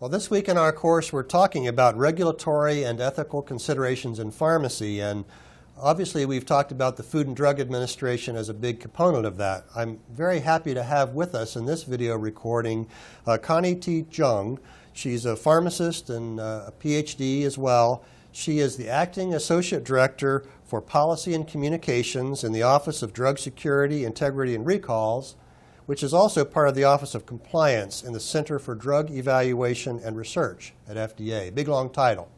Well, this week in our course, we're talking about regulatory and ethical considerations in pharmacy. And obviously, we've talked about the Food and Drug Administration as a big component of that. I'm very happy to have with us in this video recording Connie Jung. She's a pharmacist and a PhD as well. She is the Acting Associate Director for Policy and Communications in the Office of Drug Security, Integrity, and Recalls, which is also part of the Office of Compliance in the Center for Drug Evaluation and Research at FDA. Big, long title.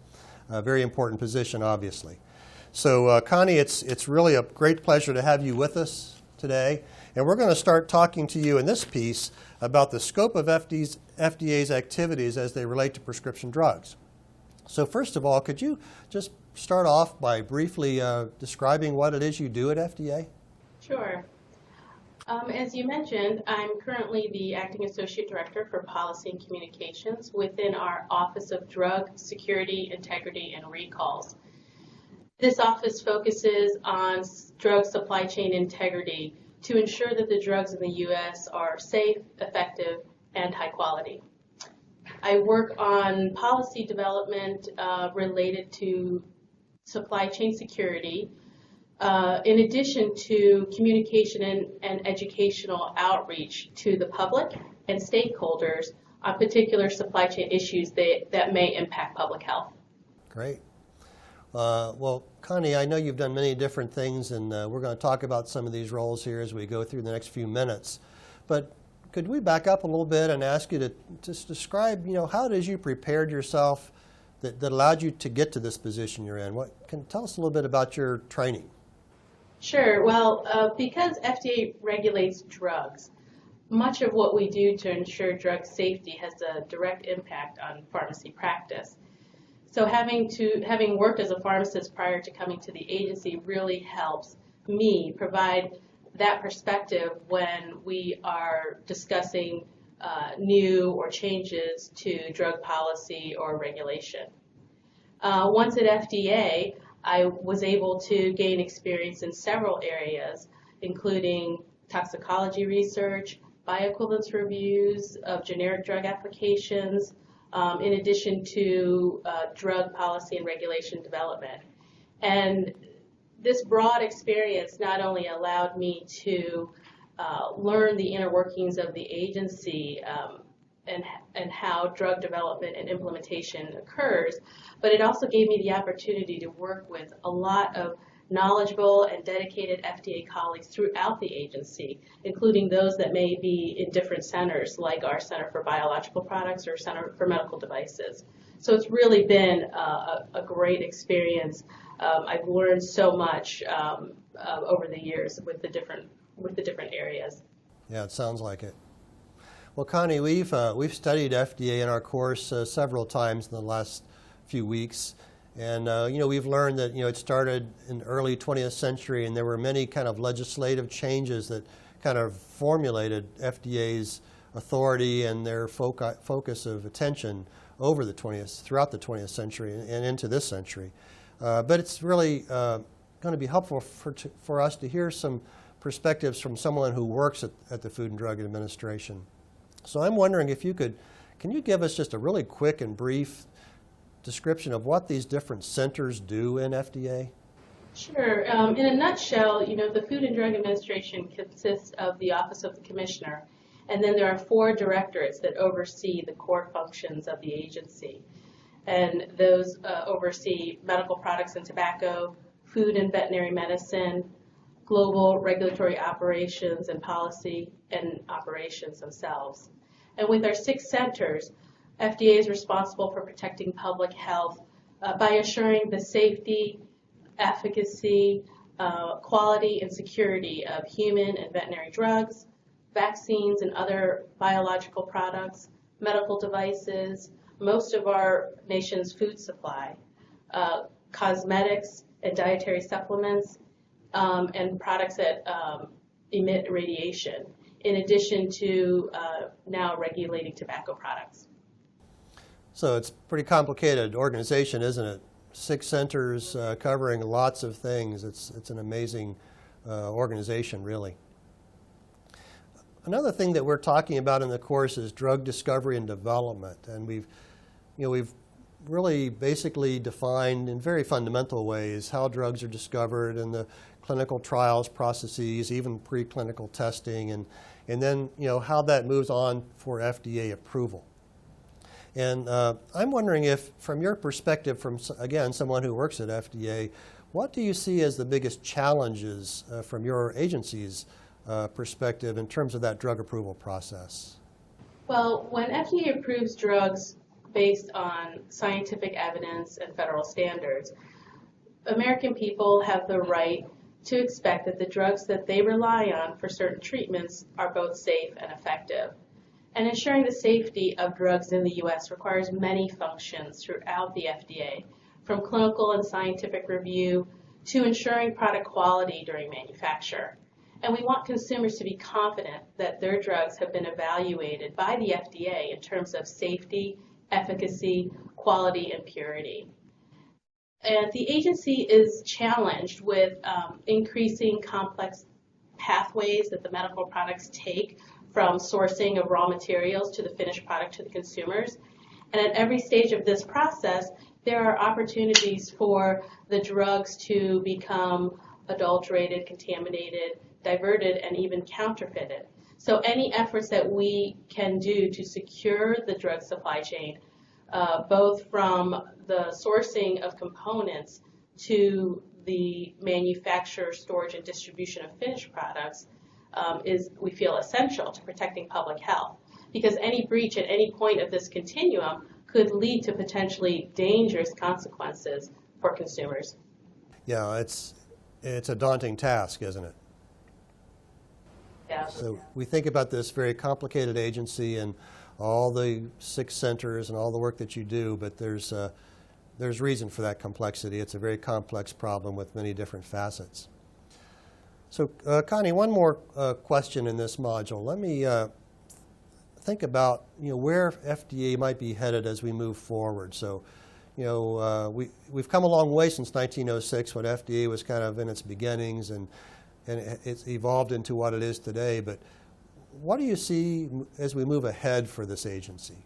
A very important position, obviously. So, Connie, it's really a great pleasure to have you with us today. And we're going to start talking to you in this piece about the scope of FDA's activities as they relate to prescription drugs. So first of all, could you just start off by briefly describing what it is you do at FDA? Sure. As you mentioned, I'm currently the Acting Associate Director for Policy and Communications within our Office of Drug Security, Integrity, and Recalls. This office focuses on drug supply chain integrity to ensure that the drugs in the U.S. are safe, effective, and high quality. I work on policy development related to supply chain security, in addition to communication and educational outreach to the public and stakeholders on particular supply chain issues that may impact public health. Great. Well, Connie, I know you've done many different things, and we're going to talk about some of these roles here as we go through the next few minutes. But could we back up a little bit and ask you to just describe, how it is you prepared yourself that allowed you to get to this position you're in? Tell us a little bit about your training. Sure. Well, because FDA regulates drugs, much of what we do to ensure drug safety has a direct impact on pharmacy practice. So having worked as a pharmacist prior to coming to the agency really helps me provide that perspective when we are discussing new or changes to drug policy or regulation. Once at FDA, I was able to gain experience in several areas, including toxicology research, bioequivalence reviews of generic drug applications, in addition to drug policy and regulation development. And this broad experience not only allowed me to learn the inner workings of the agency and how drug development and implementation occurs, but it also gave me the opportunity to work with a lot of knowledgeable and dedicated FDA colleagues throughout the agency, including those that may be in different centers, like our Center for Biological Products or Center for Medical Devices. So it's really been a great experience. I've learned so much over the years with the different areas. Yeah, it sounds like it. Well, Connie, we've studied FDA in our course several times in the last few weeks, and we've learned that it started in the early 20th century, and there were many kind of legislative changes that kind of formulated FDA's authority and their focus of attention over throughout the 20th century and into this century. But it's really going to be helpful for us to hear some perspectives from someone who works at the Food and Drug Administration. So I'm wondering if can you give us just a really quick and brief description of what these different centers do in FDA? Sure. In a nutshell, the Food and Drug Administration consists of the Office of the Commissioner, and then there are 4 directorates that oversee the core functions of the agency. And those oversee medical products and tobacco, food and veterinary medicine, global regulatory operations and policy, and operations themselves. And with our 6 centers, FDA is responsible for protecting public health by assuring the safety, efficacy, quality, and security of human and veterinary drugs, vaccines and other biological products, medical devices, most of our nation's food supply, cosmetics and dietary supplements, and products that emit radiation, in addition to now regulating tobacco products. So it's a pretty complicated organization, isn't it? 6 centers covering lots of things. It's an amazing organization, really. Another thing that we're talking about in the course is drug discovery and development, and we've we've really basically defined in very fundamental ways how drugs are discovered and the clinical trials processes, even preclinical testing, and then how that moves on for FDA approval. And I'm wondering if, from your perspective, from again someone who works at FDA, what do you see as the biggest challenges from your agency's perspective in terms of that drug approval process? Well, when FDA approves drugs based on scientific evidence and federal standards, American people have the right to expect that the drugs that they rely on for certain treatments are both safe and effective. And ensuring the safety of drugs in the U.S. requires many functions throughout the FDA, from clinical and scientific review to ensuring product quality during manufacture. And we want consumers to be confident that their drugs have been evaluated by the FDA in terms of safety, efficacy, quality, and purity. And the agency is challenged with increasing complex pathways that the medical products take from sourcing of raw materials to the finished product to the consumers. And at every stage of this process, there are opportunities for the drugs to become adulterated, contaminated, diverted, and even counterfeited. So any efforts that we can do to secure the drug supply chain, both from the sourcing of components to the manufacture, storage, and distribution of finished products, is, we feel, essential to protecting public health. Because any breach at any point of this continuum could lead to potentially dangerous consequences for consumers. Yeah, it's a daunting task, isn't it? Yeah. So we think about this very complicated agency and all the 6 centers and all the work that you do, but there's reason for that complexity. It's a very complex problem with many different facets. So Connie, one more question in this module. Let me think about where FDA might be headed as we move forward. So we've come a long way since 1906 when FDA was kind of in its beginnings, and it's evolved into what it is today. But what do you see as we move ahead for this agency?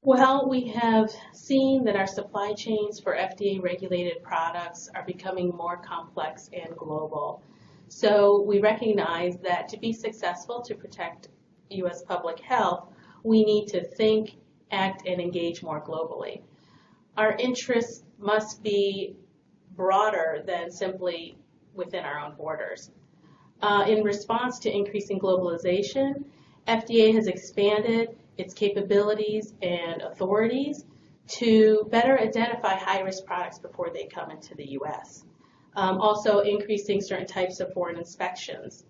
Well, we have seen that our supply chains for FDA-regulated products are becoming more complex and global. So we recognize that to be successful to protect U.S. public health, we need to think, act, and engage more globally. Our interests must be broader than simply within our own borders. In response to increasing globalization, FDA has expanded its capabilities and authorities to better identify high-risk products before they come into the U.S. Also increasing certain types of foreign inspections.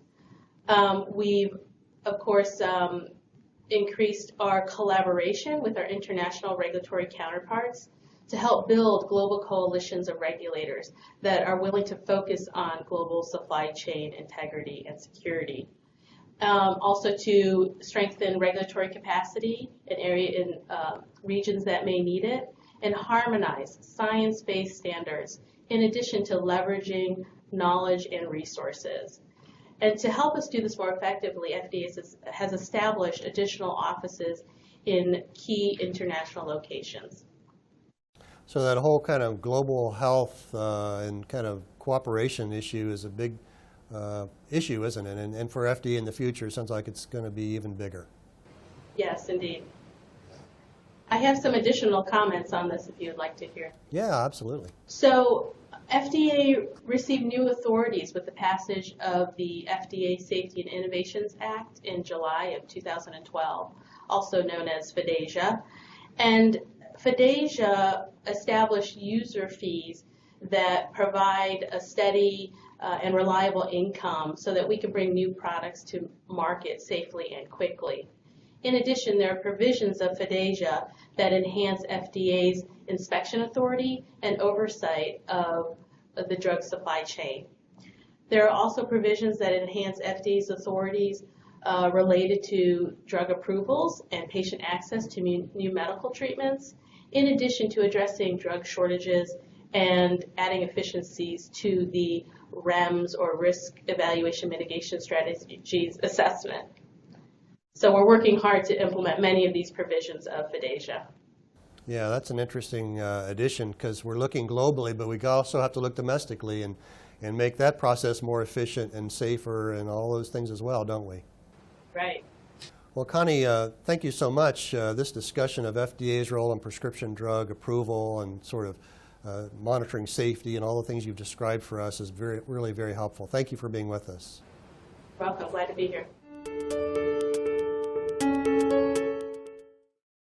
We've, of course, increased our collaboration with our international regulatory counterparts to help build global coalitions of regulators that are willing to focus on global supply chain integrity and security. Also to strengthen regulatory capacity in regions that may need it, and harmonize science-based standards in addition to leveraging knowledge and resources. And to help us do this more effectively, FDA has established additional offices in key international locations. So that whole kind of global health and kind of cooperation issue is a big issue, isn't it? And for FDA in the future, it sounds like it's going to be even bigger. Yes, indeed. I have some additional comments on this if you'd like to hear. Yeah, absolutely. So FDA received new authorities with the passage of the FDA Safety and Innovations Act in July of 2012, also known as FDASIA. And FDASIA established user fees that provide a steady and reliable income so that we can bring new products to market safely and quickly. In addition, there are provisions of FDASIA that enhance FDA's inspection authority and oversight of the drug supply chain. There are also provisions that enhance FDA's authorities related to drug approvals and patient access to new medical treatments, in addition to addressing drug shortages and adding efficiencies to the REMS, or Risk Evaluation Mitigation Strategies assessment. So we're working hard to implement many of these provisions of FDASIA. Yeah, that's an interesting addition because we're looking globally, but we also have to look domestically and make that process more efficient and safer and all those things as well, don't we? Right. Well, Connie, thank you so much. This discussion of FDA's role in prescription drug approval and sort of monitoring safety and all the things you've described for us is really very helpful. Thank you for being with us. Welcome. Glad to be here.